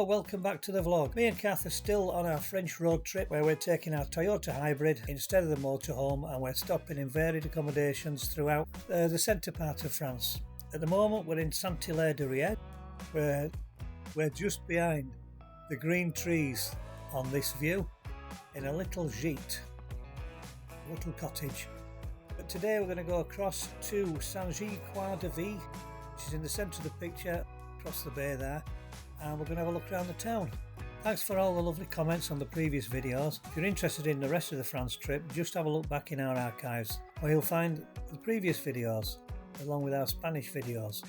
Hello, welcome back to the vlog. Me and Cath are still on our French road trip where we're taking our Toyota Hybrid instead of the motorhome, and we're stopping in varied accommodations throughout the centre part of France. At the moment we're in St Hilaire-de-Riez, where we're just behind the green trees on this view in a little gîte, a little cottage. But today we're going to go across to Saint-Gilles-Croix-de-Vie, which is in the centre of the picture, across the bay there, and we're going to have a look around the town. Thanks for all the lovely comments on the previous videos. If you're interested in the rest of the France trip, just have a look back in our archives, where you'll find the previous videos along with our Spanish videos.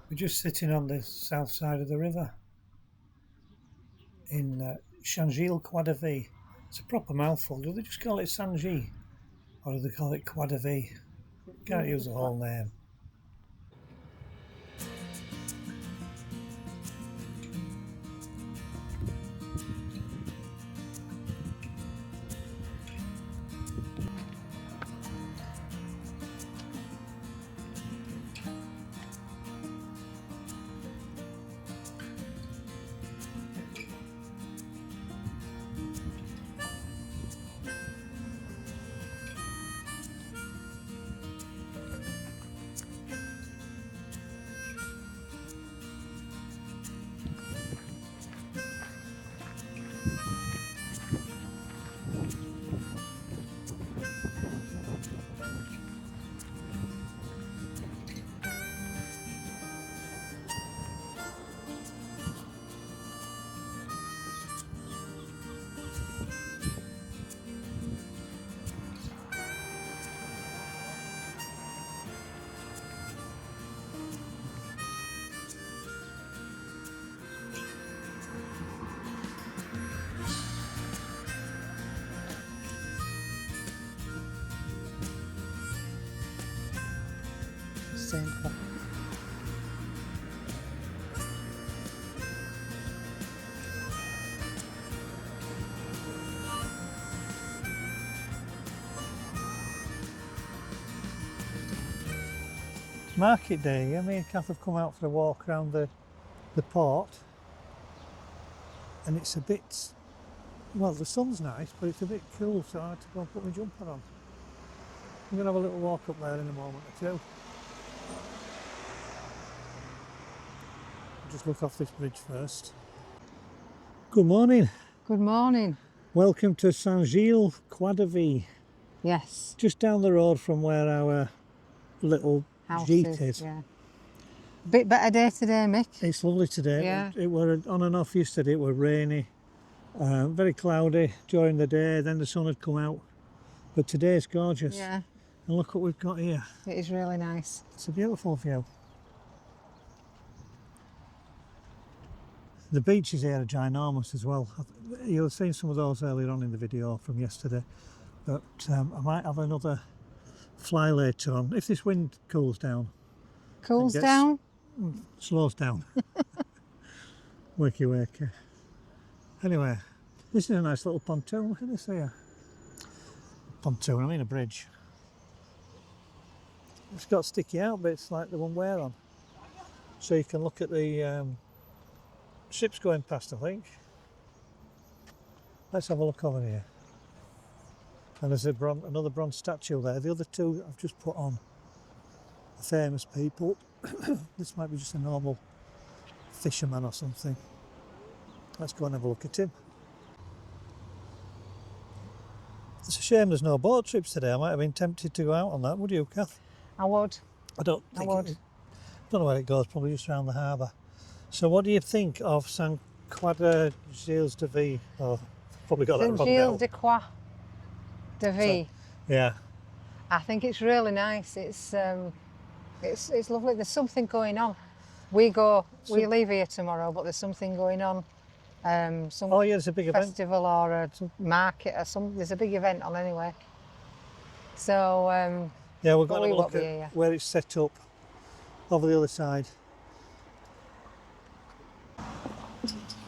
We're just sitting on the south side of the river in Saint-Gilles-Croix-de-Vie. It's a proper mouthful. Do they just call it Saint-Gilles, or do they call it Croix-de-Vie? Can't use the whole name. Market day. Yeah, me and Cath have come out for a walk around the port, and it's a bit, well, the sun's nice, but it's a bit cool, so I had to go and put my jumper on. I'm going to have a little walk up there in a moment or two. I'll just look off this bridge first. Good morning. Good morning. Welcome to Saint-Gilles-Croix-de-Vie. Yes. Just down the road from where our little gîte is. Yeah. A bit better day today, Mick. It's lovely today. Yeah. It were on and off yesterday. It were rainy, very cloudy during the day. Then the sun had come out, but today it's gorgeous. Yeah. And look what we've got here. It is really nice. It's a beautiful view. The beaches here are ginormous as well. You'll have seen some of those earlier on in the video from yesterday, but I might have another fly later on if this wind cools down. Cools down? Slows down. Wakey wakey. Anyway, this is a nice little pontoon. Look at this here. Pontoon, I mean a bridge. It's got sticky out bits like the one we're on, so you can look at the ships going past, I think. Let's have a look over here. And there's another bronze statue there. The other two I've just put on are famous people. This might be just a normal fisherman or something. Let's go and have a look at him. It's a shame there's no boat trips today. I might have been tempted to go out on that. Would you, Cath? I would. I don't know where it goes, probably just around the harbour. So what do you think of Saint-Croix-de-Vie? Oh, probably got that wrong now. Saint-Gilles-Croix-de-Vie. Yeah. I think it's really nice. It's lovely. There's something going on. We leave here tomorrow, but there's something going on. Some there's a big festival event. Or a market or something. There's a big event on anyway. So yeah, we're going to look at where it's set up over the other side.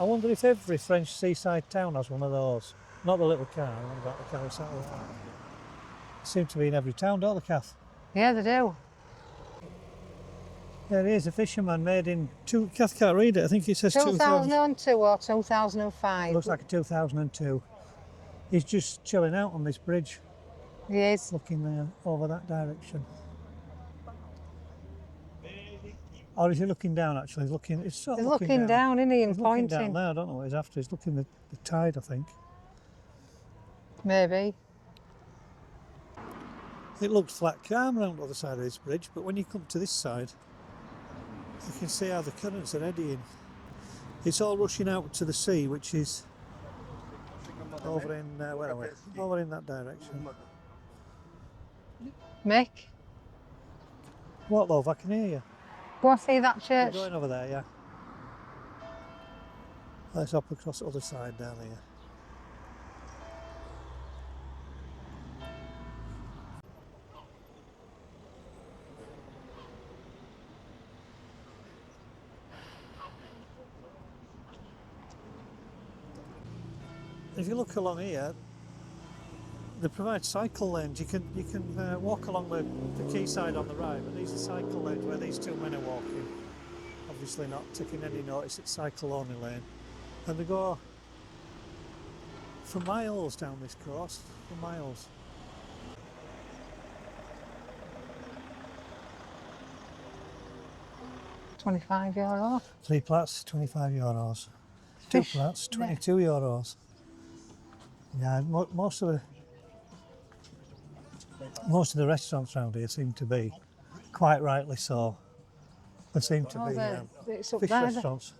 I wonder if every French seaside town has one of those. Not the little car, I wonder about the carousel. They seem to be in every town, don't they, Cath? Yeah, they do. There is a fisherman made in Cath can't read it. I think it says 2002 or 2005. Looks like a 2002. He's just chilling out on this bridge. He is. Looking over that direction. Or is he looking down actually? He's looking, he's looking down, isn't he, and he's pointing. Looking down there, I don't know what he's after. He's looking at the tide, I think. Maybe. It looks flat calm around the other side of this bridge, but when you come to this side, you can see how the currents are eddying. It's all rushing out to the sea, which is over in, where are we? Over in that direction. Mick? What, love? I can hear you. Go and see that church. You're going over there, yeah. Let's hop across the other side down here. If you look along here, they provide cycle lanes. You can walk along the quayside on the right, but these are cycle lanes where these two men are walking. Obviously not taking any notice, it's cycle only lane. And they go for miles down this course, for miles. €25. 3 plats, €25. 2 plats, €22. Yeah, most of the restaurants around here seem to be, quite rightly so. There seem to be it's up fish there, restaurants.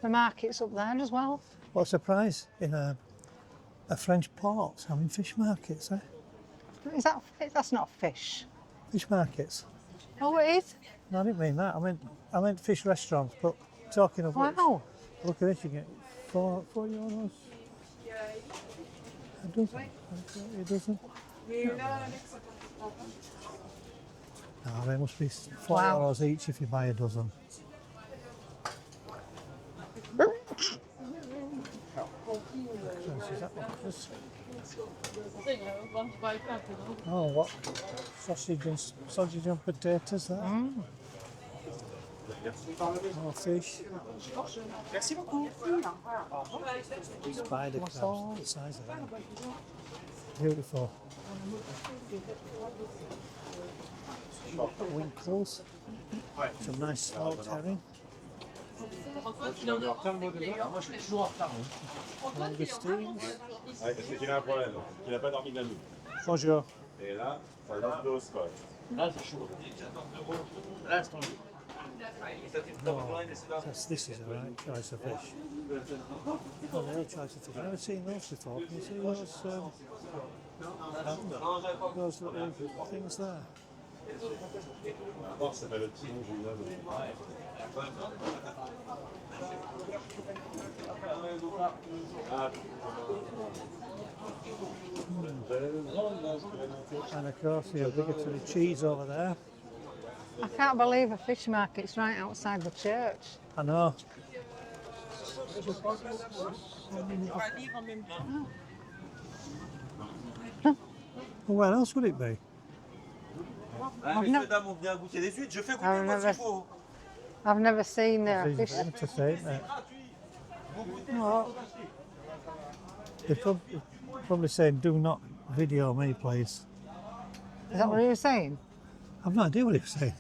The market's up there as well. What a surprise in a French port having fish markets, eh? That's not fish. Fish markets. Oh, it is? No, I didn't mean that. I meant fish restaurants, but talking of which, Wow. look at this, you get €4. A dozen. A dozen. No, they must be €4 each if you buy a dozen. Oh, what? Sausage and potatoes there. More fish. Spider crabs, the size of them. Beautiful. Winkles. Some nice smoked herring. Langoustines. Bonjour. This is the right choice of fish. Oh, the real choice of fish. I've never seen those before. Can you see those little things there? And of course, the obligatory cheese over there. I can't believe a fish market's right outside the church. I know. Well, where else would it be? I've never seen a fish. Oh. They're probably saying, do not video me, please. Is that what he was saying? I've no idea what he was saying.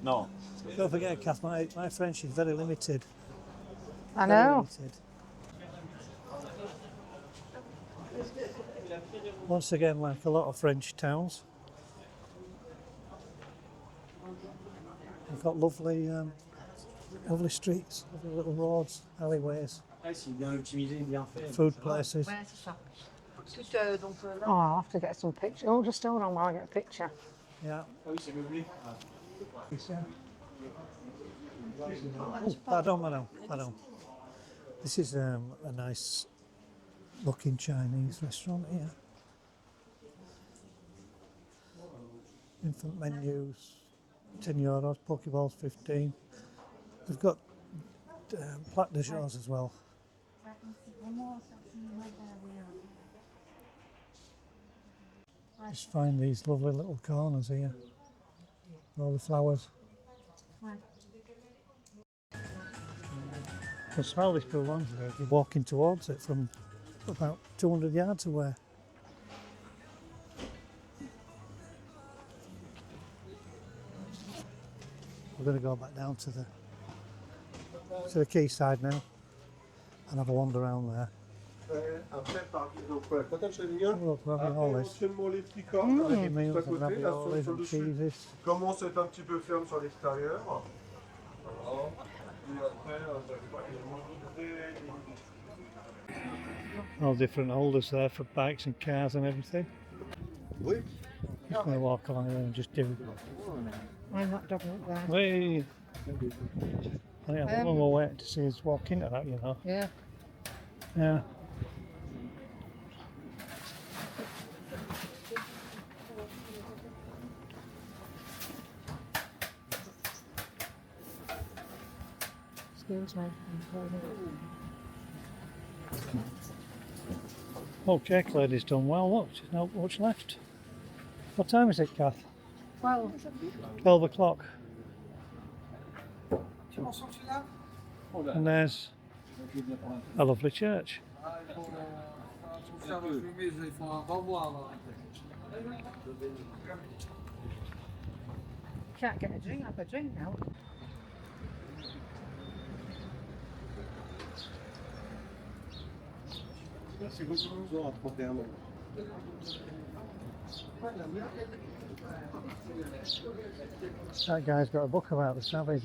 No. Don't forget, Cath, my French is very limited. I know. Once again, like a lot of French towns, they've got lovely streets, lovely little roads, alleyways, food places. Oh, I'll have to get some pictures. Oh, just hold on while I get a picture. Yeah. Oh, pardon. This is a nice looking Chinese restaurant here. Infant menus, €10, pokeballs 15. They've got plat de jour as well. Just find these lovely little corners here. all the flowers. You can smell this blue laundry if you're walking towards it from about 200 yards away. We're going to go back down to the quayside now and have a wander around there. Look, raviolis. Ready meals and raviolis and cheeses. Commence à être un petit peu ferme sur l'extérieur. All different holders there for bikes and cars and everything. Oui. Just going to walk along there and just do it. I'm not dog up there. Whee! I think I'm more waiting to see us walk into that, you know. Yeah. Yeah. Excuse me. Oh, cake lady's done well. Look, she's not much left. What time is it, Cath? 12. 12 o'clock. And there's a lovely church. Can't get a drink, have a drink now. That guy's got a book about the savage.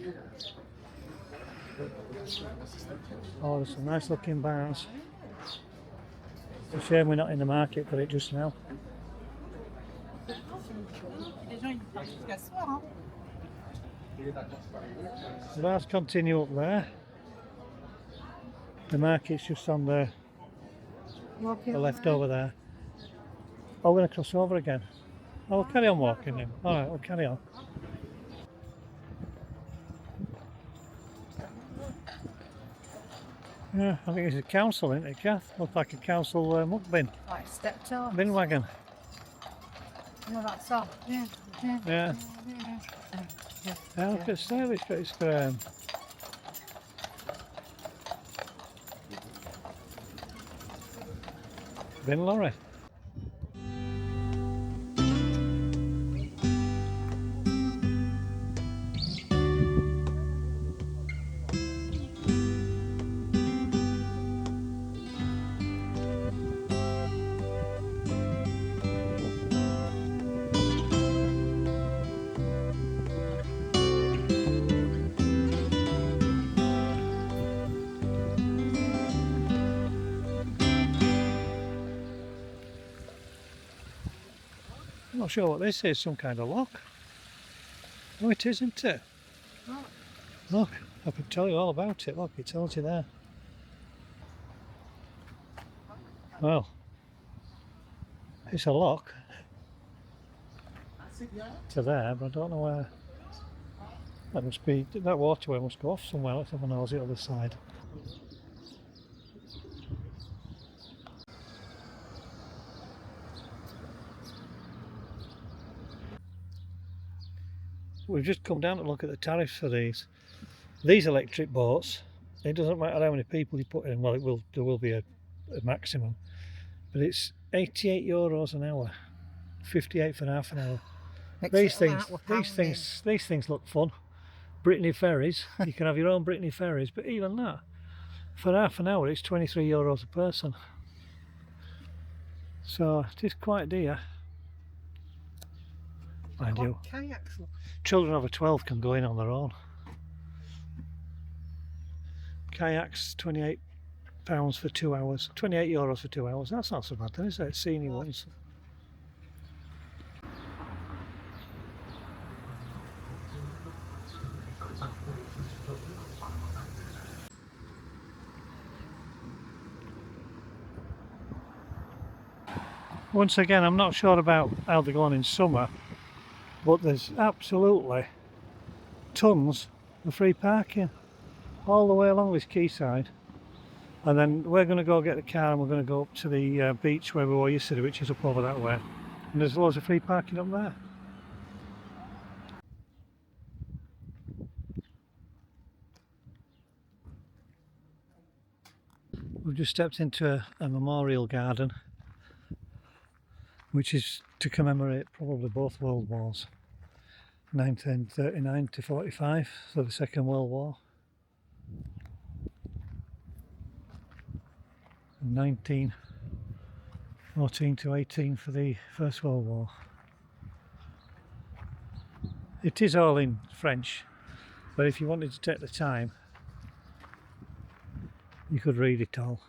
Oh, there's some nice looking barns. It's a shame we're not in the market for it just now. The bars continue up there. The market's just on the left over there. Oh, we're going to cross over again. Oh, we'll carry on walking then. Alright, we'll carry on. Yeah, I think it's a council, isn't it, Cath? Looks like a council muck bin. Like stepped on. Bin wagon. No, that's all. Yeah. Yeah. Yeah, look at the service, but it's bin lorry. I'm not sure what this is, some kind of lock. Oh, it is, isn't it? Look, I can tell you all about it. Look, it tells you there. Well, it's a lock to there, but I don't know where. That must be, that waterway must go off somewhere. Let's have a nose at the other side. We've just come down to look at the tariffs for these electric boats. It doesn't matter how many people you put in. Well, there will be a maximum, but it's €88 an hour, 58 for half an hour. These things look fun. Brittany ferries. You can have your own Brittany ferries, but even that, for half an hour, it's €23 a person. So it is quite dear. Mind you, Kayaks. children over 12 can go in on their own. Kayaks, £28 for 2 hours, €28 for 2 hours. That's not so bad then, is it? Senior ones. Once again, I'm not sure about how they're going in summer, but there's absolutely tons of free parking all the way along this quayside. And then we're going to go get the car and we're going to go up to the beach where we were yesterday, which is up over that way. And there's loads of free parking up there. We've just stepped into a memorial garden, which is to commemorate probably both World Wars, 1939 to 45, so the Second World War, and 1914 to 18 for the First World War. It is all in French, but if you wanted to take the time, you could read it all.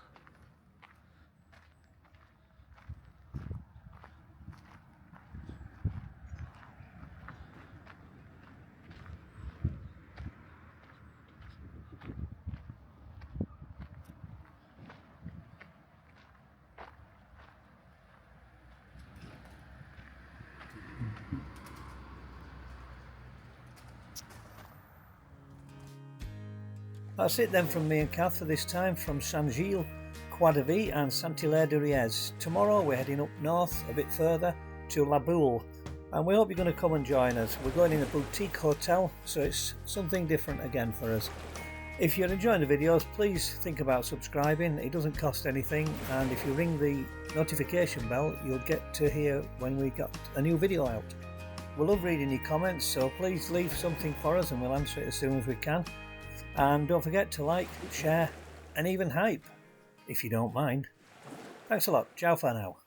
That's it then from me and Cath for this time from Saint-Gilles-Croix-de-Vie and St Hilaire-de-Riez. Tomorrow we're heading up north a bit further to La Boule, and we hope you're going to come and join us. We're going in a boutique hotel, so it's something different again for us. If you're enjoying the videos, please think about subscribing. It doesn't cost anything, and if you ring the notification bell, you'll get to hear when we got a new video out. We love reading your comments, so please leave something for us and we'll answer it as soon as we can. And don't forget to like, share and even hype, if you don't mind. Thanks a lot. Ciao for now.